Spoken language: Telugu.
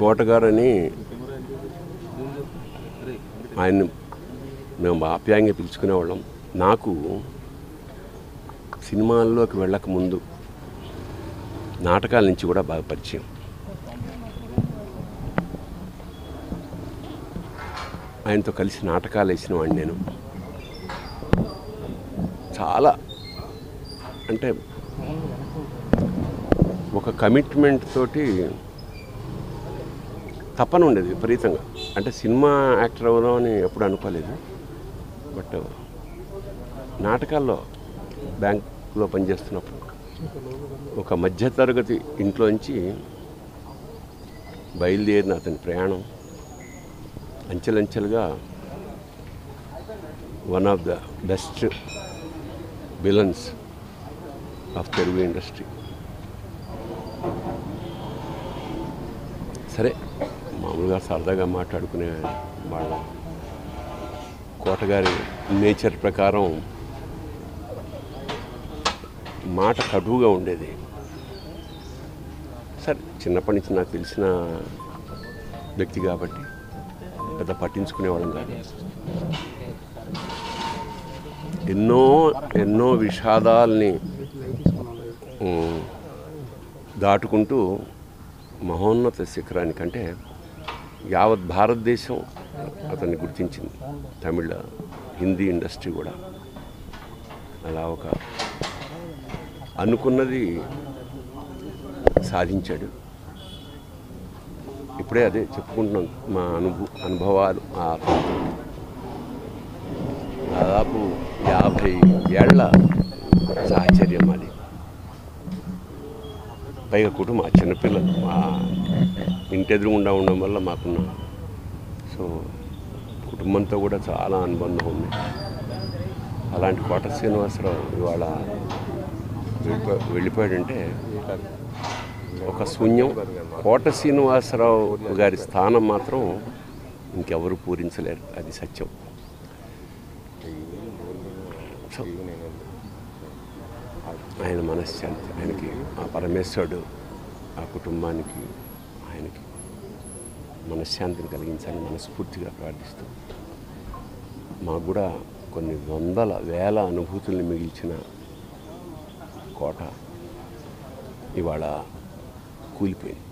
కోటగారు అని ఆయన మేము ఆప్యాయంగా పిలుచుకునేవాళ్ళం. నాకు సినిమాల్లోకి వెళ్ళక ముందు నాటకాల నుంచి కూడా బాగా పరిచయం. ఆయనతో కలిసి నాటకాలు వేసిన వాడిని నేను. చాలా అంటే ఒక కమిట్మెంట్ తోటి తపన ఉండేది విపరీతంగా. అంటే సినిమా యాక్టర్ అవ్వడం అని ఎప్పుడు అనుకోలేదు. బట్ నాటకాల్లో బ్యాంకులో పనిచేస్తున్నప్పుడు ఒక మధ్యతరగతి ఇంట్లోంచి బయలుదేరిన అతని ప్రయాణం అంచెలంచెలుగా one of the best villains of Telugu industry. సరే మామూలుగా సరదాగా మాట్లాడుకునే వాళ్ళ కోటగారి నేచర్ ప్రకారం మాట కటువుగా ఉండేది. సరే చిన్నప్పటి నుంచి నాకు తెలిసిన వ్యక్తి కాబట్టి పెద్ద పట్టించుకునేవాళ్ళం కాదు. ఎన్నో విషాదాల్ని దాటుకుంటూ మహోన్నత శిఖరానికంటే యావత్ భారతదేశం అతన్ని గుర్తించింది. తమిళ హిందీ ఇండస్ట్రీ కూడా అలా ఒక అనుకున్నది సాధించాడు. ఇప్పుడే అదే చెప్పుకుంటున్నాం మా అనుభవాలు. దాదాపు 50 ఏళ్ల సాహచర్యం అది. పైగా కుటుంబం చిన్నపిల్లలు మా ఇంటి ఎదురుగుండా ఉండడం వల్ల మాకున్న సో కుటుంబంతో కూడా చాలా అనుబంధం ఉంది. అలాంటి కోట శ్రీనివాసరావు ఇవాళ వెళ్ళిపోయాడంటే ఒక శూన్యం. కోట శ్రీనివాసరావు గారి స్థానం మాత్రం ఇంకెవరు పూరించలేరు, అది సత్యం. ఆయన మనశ్శాంతి, ఆయనకి ఆ పరమేశ్వరుడు ఆ కుటుంబానికి ఆయనకి మనశ్శాంతిని కలిగించాలని మనస్ఫూర్తిగా ప్రార్థిస్తూ, మాకు కూడా కొన్ని వందల వేల అనుభూతుల్ని మిగిల్చిన కోట ఇవాళ కూలిపోయింది.